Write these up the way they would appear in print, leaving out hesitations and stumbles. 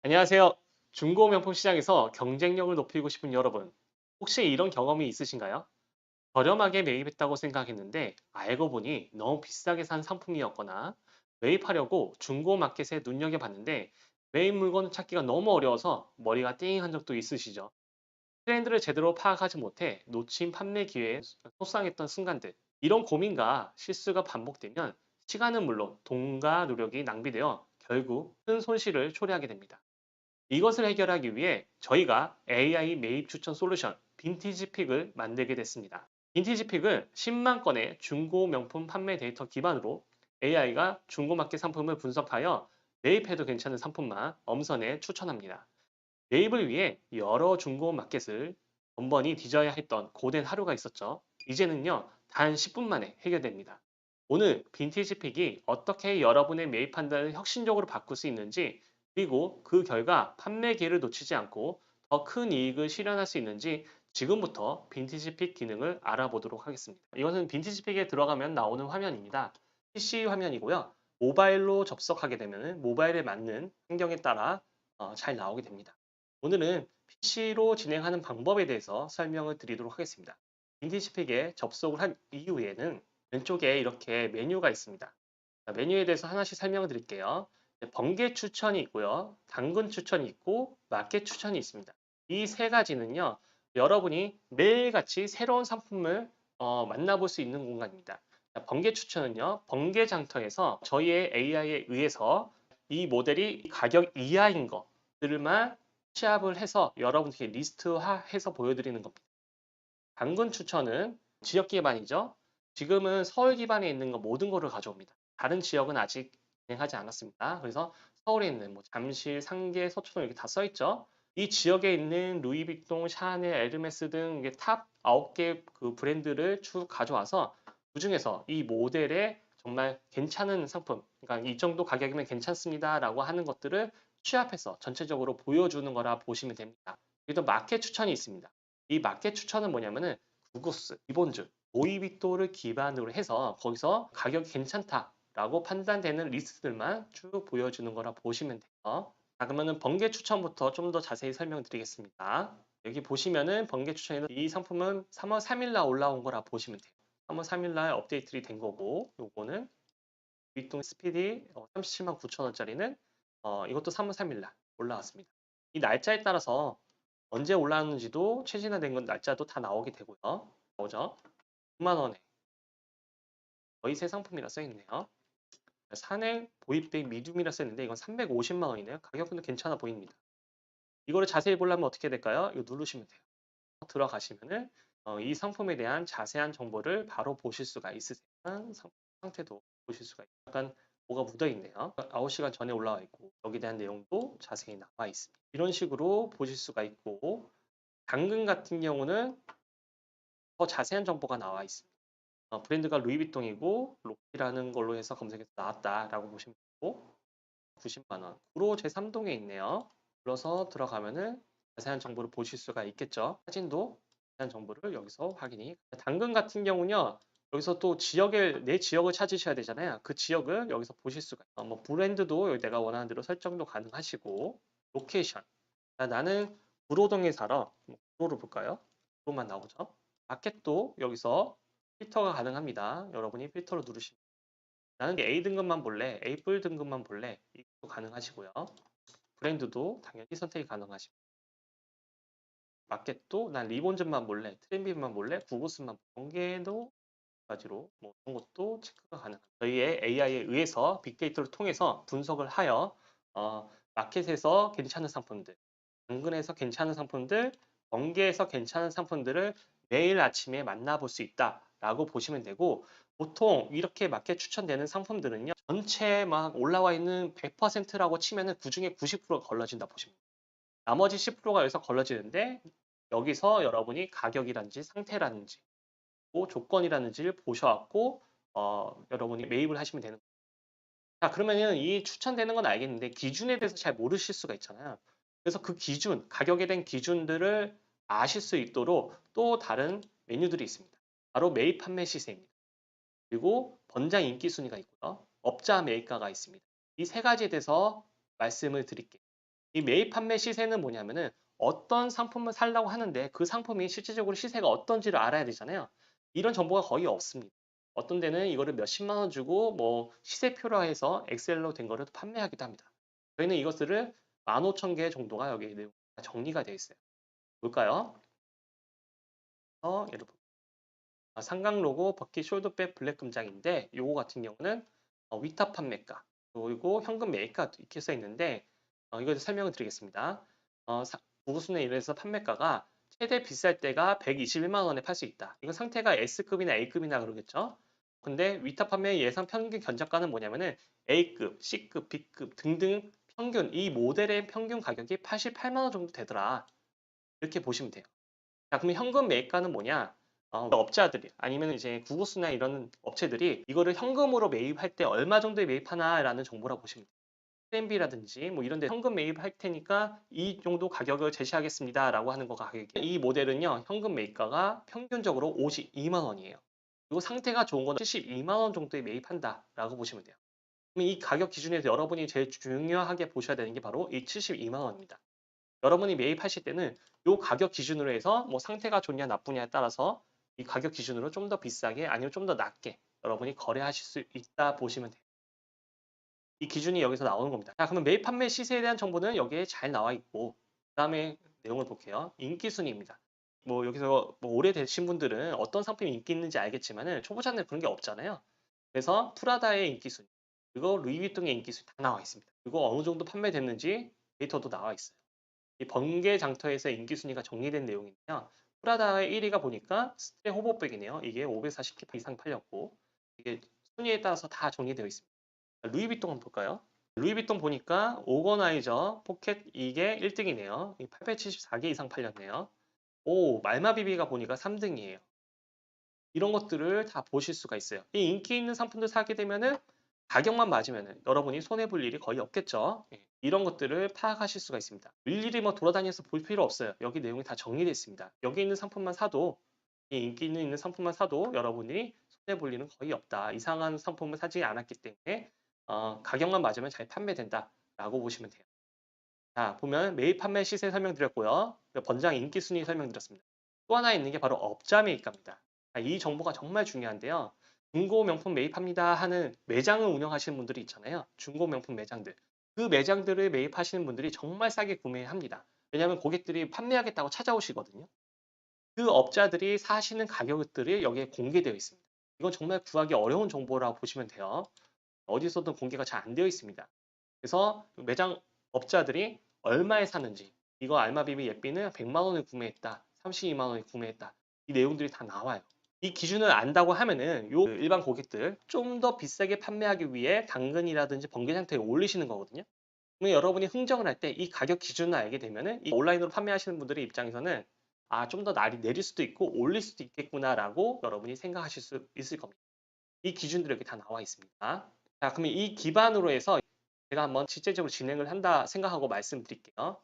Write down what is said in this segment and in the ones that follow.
안녕하세요. 중고 명품 시장에서 경쟁력을 높이고 싶은 여러분, 혹시 이런 경험이 있으신가요? 저렴하게 매입했다고 생각했는데 알고 보니 너무 비싸게 산 상품이었거나 매입하려고 중고 마켓에 눈여겨봤는데 매입 물건 찾기가 너무 어려워서 머리가 띵한 적도 있으시죠? 트렌드를 제대로 파악하지 못해 놓친 판매 기회에 속상했던 순간들. 이런 고민과 실수가 반복되면 시간은 물론 돈과 노력이 낭비되어 결국 큰 손실을 초래하게 됩니다. 이것을 해결하기 위해 저희가 AI 매입 추천 솔루션 빈티지 픽을 만들게 됐습니다. 빈티지 픽은 10만 건의 중고 명품 판매 데이터 기반으로 AI가 중고마켓 상품을 분석하여 매입해도 괜찮은 상품만 엄선해 추천합니다. 매입을 위해 여러 중고 마켓을 번번이 뒤져야 했던 고된 하루가 있었죠. 이제는요, 단 10분 만에 해결됩니다. 오늘 빈티지 픽이 어떻게 여러분의 매입 판단을 혁신적으로 바꿀 수 있는지, 그리고 그 결과 판매 기회를 놓치지 않고 더 큰 이익을 실현할 수 있는지 지금부터 빈티지 픽 기능을 알아보도록 하겠습니다. 이것은 빈티지 픽에 들어가면 나오는 화면입니다. PC 화면이고요. 모바일로 접속하게 되면 모바일에 맞는 환경에 따라 잘 나오게 됩니다. 오늘은 PC로 진행하는 방법에 대해서 설명을 드리도록 하겠습니다. 빈티지픽에 접속을 한 이후에는 왼쪽에 이렇게 메뉴가 있습니다. 메뉴에 대해서 하나씩 설명을 드릴게요. 번개 추천이 있고요. 당근 추천이 있고 마켓 추천이 있습니다. 이 세 가지는요. 여러분이 매일같이 새로운 상품을 만나볼 수 있는 공간입니다. 번개 추천은요. 번개 장터에서 저희의 AI에 의해서 이 모델이 가격 이하인 것들만 취합을 해서 여러분께 리스트화해서 보여드리는 겁니다. 당근 추천은 지역 기반이죠. 지금은 서울 기반에 있는 거 모든 거를 가져옵니다. 다른 지역은 아직 진행하지 않았습니다. 그래서 서울에 있는 뭐 잠실, 상계, 서초동 이렇게 다 써 있죠. 이 지역에 있는 루이비통, 샤넬, 에르메스 등 이게 탑 9개 그 브랜드를 쭉 가져와서 그중에서 이 모델에 정말 괜찮은 상품, 그러니까 이 정도 가격이면 괜찮습니다라고 하는 것들을 취합해서 전체적으로 보여주는 거라 보시면 됩니다. 그리고 마켓 추천이 있습니다. 이 마켓 추천은 뭐냐면은 구고스, 기본주, 모이비토를 기반으로 해서 거기서 가격이 괜찮다라고 판단되는 리스트들만 쭉 보여주는 거라 보시면 돼요. 자, 그러면은 번개 추천부터 좀 더 자세히 설명드리겠습니다. 여기 보시면은 번개 추천에는 이 상품은 3월 3일 날 올라온 거라 보시면 돼요. 3월 3일 날 업데이트가 된 거고, 요거는 윗동 스피디 37만 9천 원짜리는 이것도 3월 3일 날 올라왔습니다. 이 날짜에 따라서 언제 올라왔는지도 최신화된 건 날짜도 다 나오게 되고요. 나오죠? 9만 원에 거의 새 상품이라 써 있네요. 사내 보이백 미디움이라 써 있는데 이건 350만 원이네요. 가격은 괜찮아 보입니다. 이거를 자세히 보려면 어떻게 될까요? 이거 누르시면 돼요. 들어가시면은 이 상품에 대한 자세한 정보를 바로 보실 수가 있으세요. 상태도 보실 수가 있어요. 약간 뭐가 묻어 있네요. 9시간 전에 올라와 있고 여기에 대한 내용도 자세히 나와 있습니다. 이런 식으로 보실 수가 있고 당근 같은 경우는 더 자세한 정보가 나와 있습니다. 브랜드가 루이비통이고 로키라는 걸로 해서 검색해서 나왔다라고 보시면 되고 90만 원. 구로 제3동에 있네요. 눌러서 들어가면은 자세한 정보를 보실 수가 있겠죠. 사진도 자세한 정보를 여기서 확인이. 당근 같은 경우는요. 여기서 또 지역을 내 지역을 찾으셔야 되잖아요. 그 지역을 여기서 보실 수가 있어요. 뭐 브랜드도 여기 내가 원하는 대로 설정도 가능하시고 로케이션. 나는 구로동에 살아. 구로로 볼까요? 구로만 나오죠. 마켓도 여기서 필터가 가능합니다. 여러분이 필터를 누르시면 나는 A 등급만 볼래, A 뿔 등급만 볼래 이것도 가능하시고요. 브랜드도 당연히 선택이 가능하시고 마켓도 난 리본즈만 볼래, 트렌비만 볼래, 구고스만 번개도 가지로 뭐 그런 것도 체크가 가능합니다. 저희의 AI에 의해서 빅데이터를 통해서 분석을 하여 마켓에서 괜찮은 상품들, 당근에서 괜찮은 상품들, 번개에서 괜찮은 상품들을 매일 아침에 만나볼 수 있다라고 보시면 되고 보통 이렇게 마켓 추천되는 상품들은요 전체 막 올라와 있는 100%라고 치면은 그중에 90%가 걸러진다 보시면 돼요. 나머지 10%가 여기서 걸러지는데 여기서 여러분이 가격이라든지 상태라든지 뭐 조건이라든지를 보셔갖고 여러분이 매입을 하시면 되는 거예요. 자, 그러면은 이 추천되는 건 알겠는데 기준에 대해서 잘 모르실 수가 있잖아요. 그래서 그 기준, 가격에 대한 기준들을 아실 수 있도록 또 다른 메뉴들이 있습니다. 바로 매입 판매 시세입니다. 그리고 번장 인기 순위가 있고요. 업자 매입가가 있습니다. 이 세 가지에 대해서 말씀을 드릴게요. 이 매입 판매 시세는 뭐냐면은 어떤 상품을 살려고 하는데 그 상품이 실질적으로 시세가 어떤지를 알아야 되잖아요. 이런 정보가 거의 없습니다. 어떤 데는 이거를 몇십만 원 주고 뭐 시세표로 해서 엑셀로 된 거를 판매하기도 합니다. 저희는 이것들을 15,000개 정도가 여기 내용 정리가 되어 있어요. 볼까요? 예를 들어 상강 로고 버킷 숄더백 블랙 금장인데 요거 같은 경우는 위탁 판매가 그리고 현금 매입가 이렇게 써 있는데 이거 설명을 드리겠습니다. 구구순에 의해서 판매가가 최대 비쌀 때가 121만 원에 팔 수 있다. 이건 상태가 S급이나 A급이나 그러겠죠. 근데 위탁 판매 예상 평균 견적가는 뭐냐면은 A급, C급, B급 등등 평균 이 모델의 평균 가격이 88만 원 정도 되더라. 이렇게 보시면 돼요. 자, 그럼 현금 매입가는 뭐냐? 업자들이 아니면 이제 구구스나 이런 업체들이 이거를 현금으로 매입할 때 얼마 정도에 매입하나라는 정보라고 보시면 돼요. F&B라든지 뭐 이런 데 현금 매입할 테니까 이 정도 가격을 제시하겠습니다라고 하는 거 가격이 이 모델은요. 현금 매입가가 평균적으로 52만 원이에요. 그리고 상태가 좋은 거는 72만 원 정도에 매입한다라고 보시면 돼요. 그럼 이 가격 기준에서 여러분이 제일 중요하게 보셔야 되는 게 바로 이 72만 원입니다. 여러분이 매입하실 때는 이 가격 기준으로 해서 뭐 상태가 좋냐 나쁘냐에 따라서 이 가격 기준으로 좀 더 비싸게 아니면 좀 더 낮게 여러분이 거래하실 수 있다 보시면 돼요. 이 기준이 여기서 나오는 겁니다. 자, 그러면 매입 판매 시세에 대한 정보는 여기에 잘 나와 있고 그다음에 내용을 볼게요. 인기 순위입니다. 뭐 여기서 뭐 오래되신 분들은 어떤 상품이 인기 있는지 알겠지만은 초보자는 그런 게 없잖아요. 그래서 프라다의 인기 순위, 그리고 루이비통의 인기 순위 다 나와 있습니다. 그리고 어느 정도 판매됐는지 데이터도 나와 있어요. 이 번개 장터에서 인기 순위가 정리된 내용인데요. 프라다의 1위가 보니까 스트레 호보백이네요. 이게 540개 이상 팔렸고 이게 순위에 따라서 다 정리되어 있습니다. 루이비통 한번 볼까요? 루이비통 보니까 오거나이저 포켓 이게 1등이네요. 874개 이상 팔렸네요. 오, 말마비비가 보니까 3등이에요. 이런 것들을 다 보실 수가 있어요. 이 인기 있는 상품들 사게 되면은 가격만 맞으면은 여러분이 손해볼 일이 거의 없겠죠. 예, 이런 것들을 파악하실 수가 있습니다. 일일이 뭐 돌아다니면서 볼 필요 없어요. 여기 내용이 다 정리되어 있습니다. 여기 있는 상품만 사도 이 인기 있는 상품만 사도 여러분이 손해볼 일은 거의 없다. 이상한 상품을 사지 않았기 때문에 가격만 맞으면 잘 판매된다라고 보시면 돼요. 자, 보면 매입 판매 시세 설명드렸고요. 번장 인기 순위 설명드렸습니다. 또 하나 있는 게 바로 업자 매입가입니다. 이 정보가 정말 중요한데요. 중고 명품 매입합니다 하는 매장을 운영하시는 분들이 있잖아요. 중고 명품 매장들. 그 매장들을 매입하시는 분들이 정말 싸게 구매합니다. 왜냐하면 고객들이 판매하겠다고 찾아오시거든요. 그 업자들이 사시는 가격들이 여기에 공개되어 있습니다. 이건 정말 구하기 어려운 정보라고 보시면 돼요. 어디서든 공개가 잘 안 되어 있습니다. 그래서 매장 업자들이 얼마에 사는지 이거 알마비비 예삐는 100만 원에 구매했다. 32만 원에 구매했다. 이 내용들이 다 나와요. 이 기준을 안다고 하면은 요 일반 고객들 좀 더 비싸게 판매하기 위해 당근이라든지 번개 상태에 올리시는 거거든요. 그러면 여러분이 흥정을 할 때 이 가격 기준을 알게 되면은 이 온라인으로 판매하시는 분들의 입장에서는 좀 더 날이 내릴 수도 있고 올릴 수도 있겠구나라고 여러분이 생각하실 수 있을 겁니다. 이 기준들이 여기 다 나와 있습니다. 자, 그러면 이 기반으로 해서 제가 한번 실제적으로 진행을 한다 생각하고 말씀드릴게요.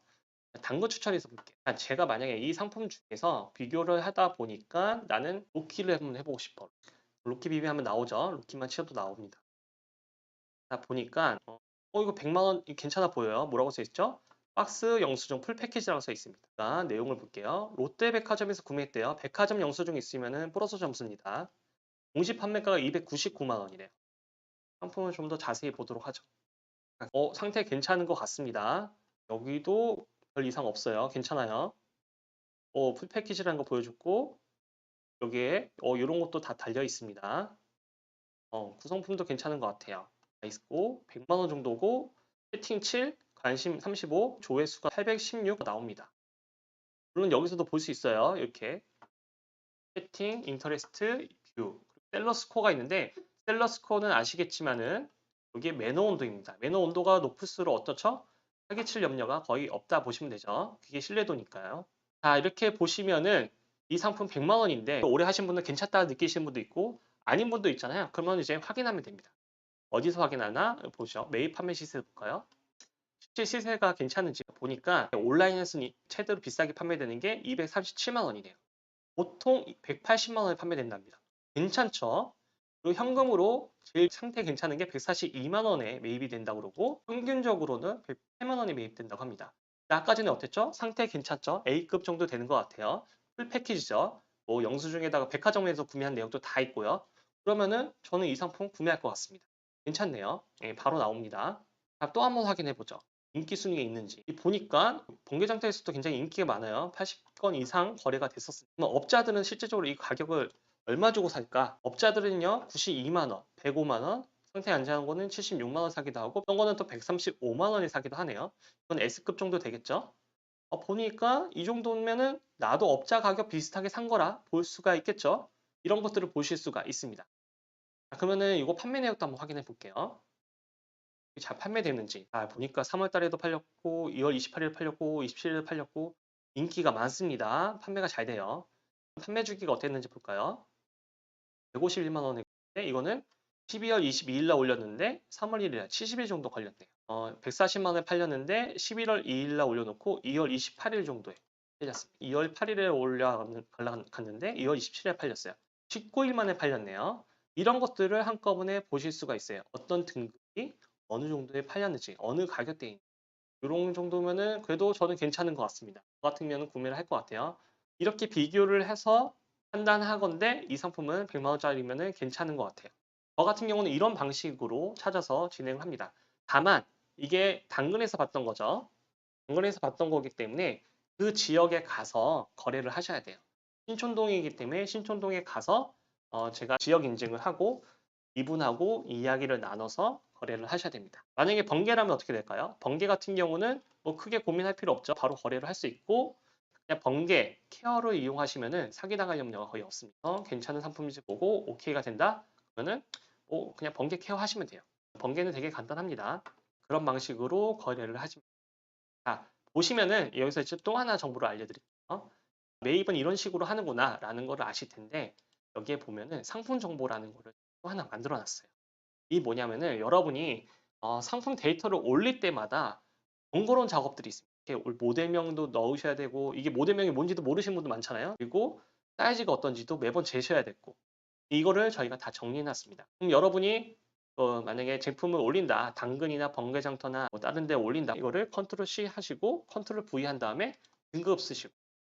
단거 추천해서 볼게요. 제가 만약에 이 상품 중에서 비교를 하다 보니까 나는 로키를 한번 해보고 싶어. 로키 비비 하면 나오죠. 로키만 치셔도 나옵니다. 자, 보니까 이거 100만 원 괜찮아 보여요. 뭐라고 써 있죠? 박스 영수증 풀 패키지라고 써 있습니다. 자, 내용을 볼게요. 롯데백화점에서 구매했대요. 백화점 영수증 있으면 플러스 점수입니다. 공시 판매가가 299만 원이래요. 상품을 좀 더 자세히 보도록 하죠. 상태 괜찮은 것 같습니다. 여기도 별 이상 없어요. 괜찮아요. 풀 패키지라는 거 보여줬고, 여기에 이런 것도 다 달려 있습니다. 구성품도 괜찮은 것 같아요. 다 있고, 100만 원 정도고, 채팅 7, 관심 35, 조회수가 816 나옵니다. 물론 여기서도 볼 수 있어요. 이렇게 채팅, 인터레스트, 뷰, 셀러 스코어가 있는데 셀러 스코어는 아시겠지만은 여기에 매너 온도입니다. 매너 온도가 높을수록 어떻죠? 사기칠 염려가 거의 없다 보시면 되죠. 그게 신뢰도니까요. 자, 이렇게 보시면은 이 상품 100만 원인데 오래 하신 분은 괜찮다 느끼시는 분도 있고 아닌 분도 있잖아요. 그러면 이제 확인하면 됩니다. 어디서 확인하나? 보죠. 매입 판매 시세 볼까요? 실제 시세가 괜찮은지 보니까 온라인에서는 최대로 비싸게 판매되는 게 237만 원이네요. 보통 180만 원에 판매된답니다. 괜찮죠? 그리고 현금으로 제일 상태 괜찮은 게 142만 원에 매입이 된다고 그러고 평균적으로는 108만 원에 매입된다고 합니다. 아까 전에 어땠죠? 상태 괜찮죠? A급 정도 되는 것 같아요. 풀 패키지죠. 뭐 영수증에다가 백화점에서 구매한 내역도 다 있고요. 그러면은 저는 이 상품 구매할 것 같습니다. 괜찮네요. 예, 바로 나옵니다. 또 한번 확인해 보죠. 인기 순위에 있는지. 보니까 번개장터에서도 굉장히 인기가 많아요. 80건 이상 거래가 됐었습니다. 업자들은 실제적으로 이 가격을 얼마 주고 살까? 업자들은요, 92만 원, 105만 원, 상태 안 좋은 거는 76만 원 사기도 하고, 어떤 거는 또 135만 원에 사기도 하네요. 이건 S급 정도 되겠죠? 보니까 이 정도면은 나도 업자 가격 비슷하게 산 거라 볼 수가 있겠죠? 이런 것들을 보실 수가 있습니다. 자, 그러면은 이거 판매 내역도 한번 확인해 볼게요. 잘 판매되는지. 보니까 3월 달에도 팔렸고, 2월 28일 팔렸고, 27일 팔렸고, 인기가 많습니다. 판매가 잘 돼요. 판매 주기가 어땠는지 볼까요? 151만 원에 이거는 12월 22일 날 올렸는데 3월 1일 날 70일 정도 걸렸네요. 140만 원에 팔렸는데 11월 2일 날 올려놓고 2월 28일 정도에 팔렸습니다. 2월 8일에 올라갔는데 2월 27일에 팔렸어요. 19일 만에 팔렸네요. 이런 것들을 한꺼번에 보실 수가 있어요. 어떤 등급이 어느 정도에 팔렸는지, 어느 가격대에 있는지. 이런 정도면은 그래도 저는 괜찮은 것 같습니다. 저 같은 경우는 구매를 할 것 같아요. 이렇게 비교를 해서 판단하건대 이 상품은 100만 원짜리면은 괜찮은 것 같아요. 저 같은 경우는 이런 방식으로 찾아서 진행을 합니다. 다만 이게 당근에서 봤던 거죠. 당근에서 봤던 거기 때문에 그 지역에 가서 거래를 하셔야 돼요. 신촌동이기 때문에 신촌동에 가서 제가 지역 인증을 하고 이분하고 이야기를 나눠서 거래를 하셔야 됩니다. 만약에 번개라면 어떻게 될까요? 번개 같은 경우는 뭐 크게 고민할 필요 없죠. 바로 거래를 할 수 있고 그냥 번개 케어를 이용하시면은 사기당할 염려가 거의 없습니다. 괜찮은 상품인지 보고 오케이가 된다? 그러면은 그냥 번개 케어 하시면 돼요. 번개는 되게 간단합니다. 그런 방식으로 거래를 하시면 됩니다. 자, 보시면은 여기서 이제 또 하나 정보를 알려드릴게요. 매입은 이런 식으로 하는구나 라는 걸 아실 텐데 여기에 보면은 상품 정보라는 거를 또 하나 만들어 놨어요. 이 뭐냐면은 여러분이 상품 데이터를 올릴 때마다 번거로운 작업들이 있습니다. 이렇게 모델명도 넣으셔야 되고 이게 모델명이 뭔지도 모르시는 분도 많잖아요. 그리고 사이즈가 어떤지도 매번 재셔야 됐고 이거를 저희가 다 정리해 놨습니다. 그럼 여러분이 만약에 제품을 올린다. 당근이나 번개장터나 뭐 다른 데 올린다. 이거를 컨트롤 C 하시고 컨트롤 V 한 다음에 등급 쓰시고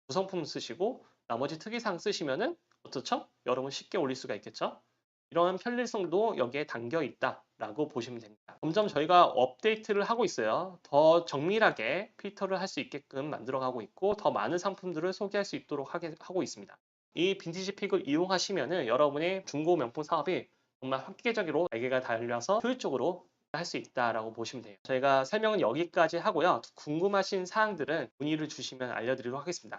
구성품 쓰시고 나머지 특이사항 쓰시면은 어떻죠? 여러분 쉽게 올릴 수가 있겠죠? 이러한 편리성도 여기에 담겨 있다라고 보시면 됩니다. 점점 저희가 업데이트를 하고 있어요. 더 정밀하게 필터를 할 수 있게끔 만들어가고 있고 더 많은 상품들을 소개할 수 있도록 하고 있습니다. 이 빈티지 픽을 이용하시면은 여러분의 중고 명품 사업이 정말 획기적으로 날개가 달려서 효율적으로 할 수 있다라고 보시면 돼요. 저희가 설명은 여기까지 하고요. 궁금하신 사항들은 문의를 주시면 알려드리도록 하겠습니다.